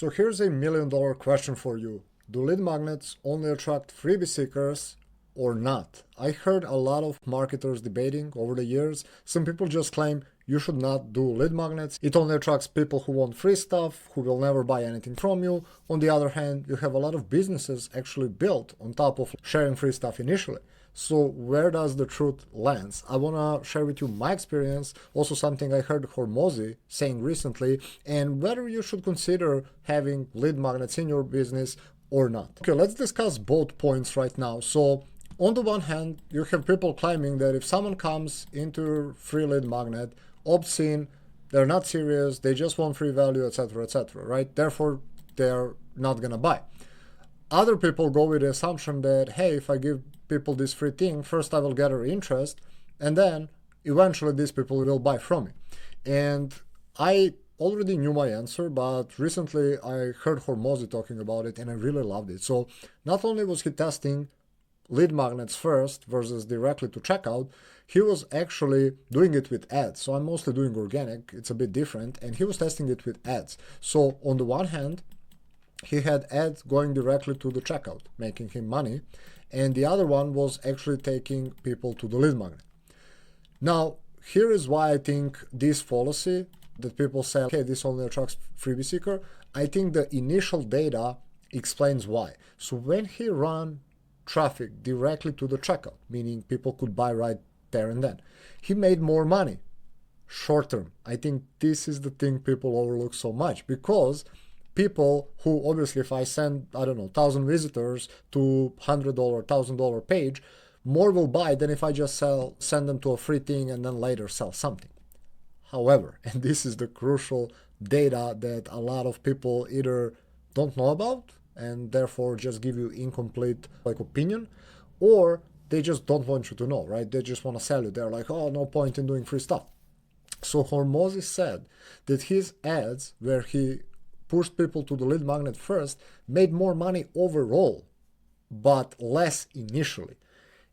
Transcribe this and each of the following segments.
So here's $1 million question for you. Do lead magnets only attract freebie seekers or not? I heard a lot of marketers debating over the years. Some people just claim you should not do lead magnets. It only attracts people who want free stuff, who will never buy anything from you. On the other hand, you have a lot of businesses actually built on top of sharing free stuff initially. So where does the truth land? I want to share with you my experience, also something I heard Hormozy saying recently, and whether you should consider having lead magnets in your business or not. Okay, let's discuss both points right now. So on the one hand, you have people claiming that if someone comes into your free lead magnet, opts in, they're not serious, they just want free value, etc., etc., right? Therefore, they're not gonna buy. Other people go with the assumption that, hey, if I give people this free thing, first I will gather interest, and then eventually these people will buy from me. And I already knew my answer, but recently I heard Hormozy talking about it, and I really loved it. So not only was he testing lead magnets first versus directly to checkout, he was actually doing it with ads. So I'm mostly doing organic, it's a bit different, and he was testing it with ads. So on the one hand, he had ads going directly to the checkout, making him money, and the other one was actually taking people to the lead magnet. Now, here is why I think this fallacy that people say, okay, this only attracts freebie seeker, I think the initial data explains why. So when he ran traffic directly to the checkout, meaning people could buy right there and then, he made more money short term. I think this is the thing people overlook so much, because people who, obviously, if I send, I don't know, 1,000 visitors to $100, $1,000 page, more will buy than if I just send them to a free thing and then later sell something. However, and this is the crucial data that a lot of people either don't know about and therefore just give you incomplete opinion, or they just don't want you to know, right? They just want to sell you. They're like, oh, no point in doing free stuff. So Hormozy said that his ads, where he pushed people to the lead magnet first, made more money overall, but less initially.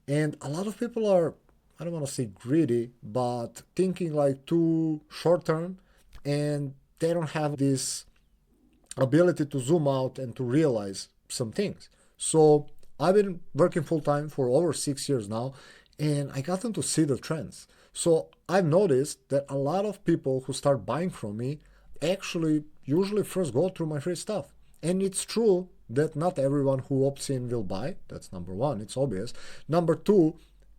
And a lot of people are, I don't want to say greedy, but thinking like too short term, and they don't have this ability to zoom out and to realize some things. So I've been working full time for over 6 years now, and I got them to see the trends. So I've noticed that a lot of people who start buying from me actually usually first go through my free stuff. And it's true that not everyone who opts in will buy. That's number one, it's obvious. Number two,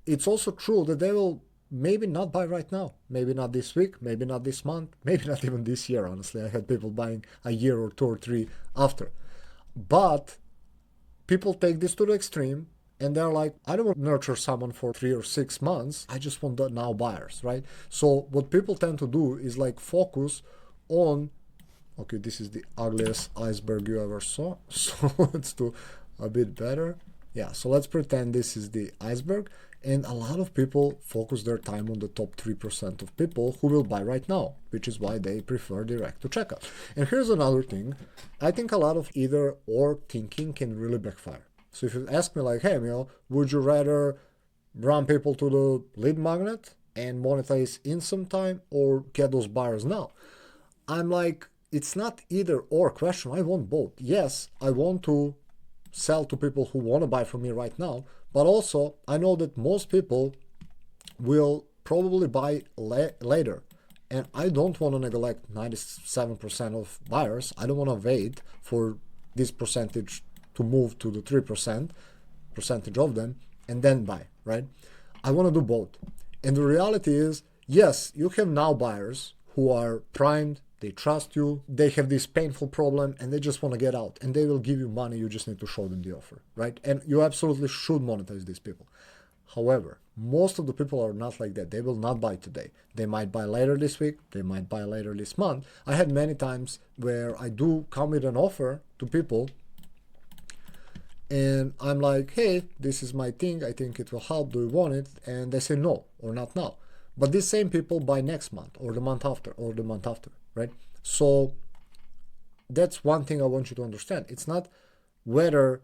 it's also true that they will maybe not buy right now. Maybe not this week, maybe not this month, maybe not even this year, honestly. I had people buying a year or 2 or 3 after. But people take this to the extreme, and they're like, I don't want to nurture someone for 3 or 6 months. I just want the now buyers, right? So what people tend to do is like focus on, okay, this is the ugliest iceberg you ever saw. So let's do a bit better. Yeah, so let's pretend this is the iceberg. And a lot of people focus their time on the top 3% of people who will buy right now, which is why they prefer direct to checkout. And here's another thing. I think a lot of either or thinking can really backfire. So if you ask me like, hey, Mio, would you rather run people to the lead magnet and monetize in some time, or get those buyers now? I'm like, it's not either or question. I want both. Yes, I want to sell to people who want to buy from me right now, but also I know that most people will probably buy later, and I don't want to neglect 97% of buyers. I don't want to wait for this percentage to move to the 3% percentage of them and then buy, right? I want to do both. And the reality is, yes, you have now buyers who are primed, they trust you, they have this painful problem, and they just want to get out, and they will give you money. You just need to show them the offer, right? And you absolutely should monetize these people. However, most of the people are not like that. They will not buy today. They might buy later this week, they might buy later this month. I had many times where I do come with an offer to people, and I'm like, hey, this is my thing, I think it will help, do you want it? And they say no, or not now. But these same people buy next month, or the month after, or the month after, right? So that's one thing I want you to understand. It's not whether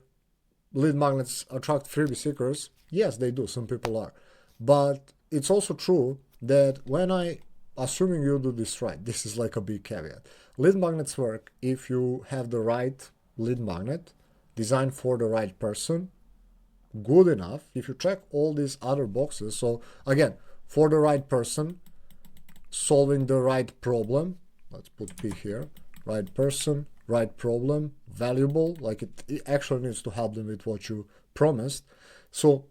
lead magnets attract freebie seekers. Yes, they do. Some people are. But it's also true that when I assuming you do this right, this is like a big caveat. Lead magnets work if you have the right lead magnet designed for the right person, good enough, if you check all these other boxes. So again, for the right person, solving the right problem, let's put P here, right person, right problem, valuable, like it actually needs to help them with what you promised. So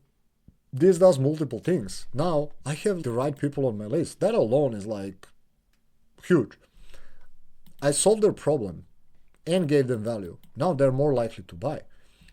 this does multiple things. Now I have the right people on my list. That alone is like huge. I solved their problem and gave them value. Now they're more likely to buy.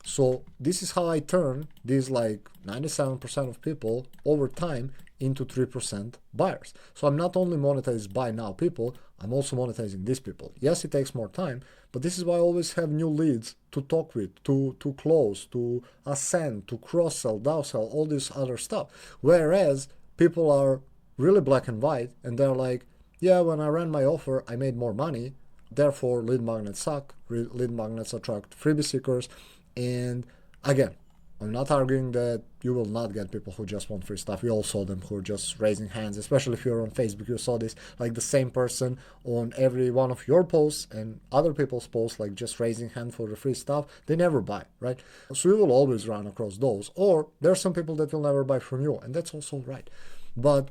So this is how I turn these like 97% of people over time into 3% buyers. So I'm not only monetizing buy now people, I'm also monetizing these people. Yes, it takes more time, but this is why I always have new leads to talk with, to close, to ascend, to cross-sell, down-sell, all this other stuff. Whereas people are really black and white and they're like, yeah, when I ran my offer, I made more money. Therefore, lead magnets suck. Lead magnets attract freebie seekers. And again, I'm not arguing that you will not get people who just want free stuff. We all saw them who are just raising hands, especially if you're on Facebook. You saw this, like the same person on every one of your posts and other people's posts, like just raising hand for the free stuff. They never buy, right? So you will always run across those. Or there are some people that will never buy from you, and that's also right. But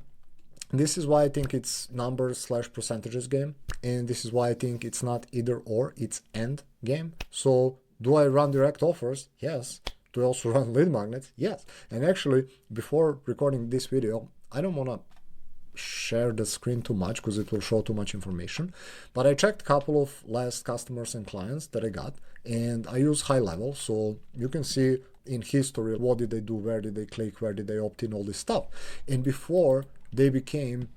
this is why I think it's numbers/percentages game, and this is why I think it's not either or, it's and game. So do I run direct offers? Yes. Do I also run lead magnets? Yes. And actually, before recording this video, I don't want to share the screen too much because it will show too much information, but I checked a couple of last customers and clients that I got, and I use high level, so you can see in history what did they do, where did they click, where did they opt in, all this stuff. And before they became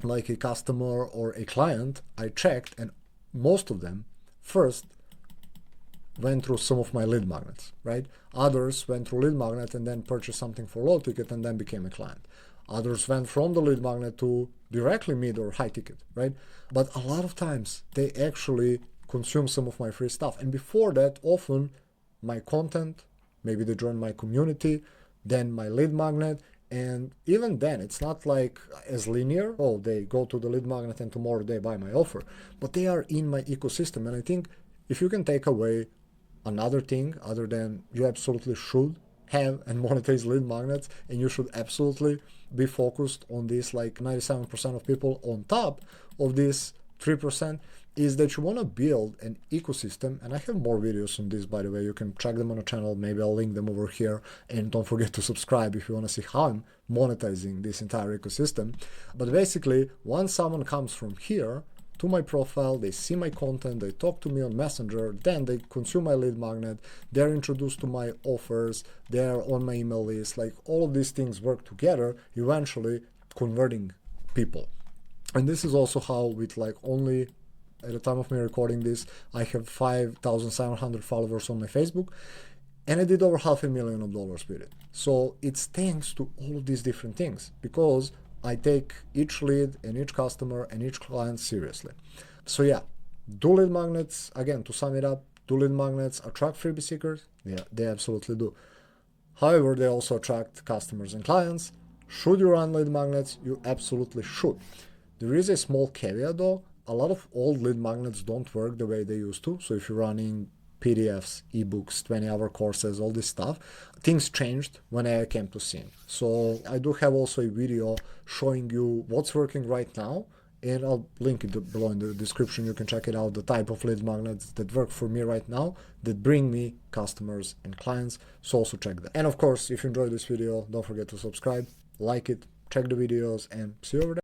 like a customer or a client, I checked, and most of them first went through some of my lead magnets, right? Others went through lead magnet and then purchased something for low ticket and then became a client. Others went from the lead magnet to directly mid or high ticket, right? But a lot of times they actually consume some of my free stuff. And before that, often my content, maybe they join my community, then my lead magnet. And even then, it's not like as linear. Oh, they go to the lead magnet and tomorrow they buy my offer. But they are in my ecosystem. And I think if you can take away another thing other than you absolutely should have and monetize lead magnets, and you should absolutely be focused on this like 97% of people on top of this 3%, is that you want to build an ecosystem. And I have more videos on this, by the way. You can check them on the channel. Maybe I'll link them over here. And don't forget to subscribe if you want to see how I'm monetizing this entire ecosystem. But basically, once someone comes from here to my profile, they see my content, they talk to me on Messenger, then they consume my lead magnet, they're introduced to my offers, they're on my email list, like all of these things work together, eventually converting people. And this is also how with like only, at the time of me recording this, I have 5,700 followers on my Facebook, and I did over $500,000 with it. So it's thanks to all of these different things, because I take each lead and each customer and each client seriously. So yeah, do lead magnets, again, to sum it up, do lead magnets attract freebie seekers? Yeah, they absolutely do. However, they also attract customers and clients. Should you run lead magnets? You absolutely should. There is a small caveat though. A lot of old lead magnets don't work the way they used to. So if you're running PDFs, ebooks, 20-hour courses, all this stuff, things changed when I came to scene. So I do have also a video showing you what's working right now, and I'll link it below in the description. You can check it out, the type of lead magnets that work for me right now, that bring me customers and clients. So also check that. And of course, if you enjoyed this video, don't forget to subscribe, like it, check the videos, and see you over there.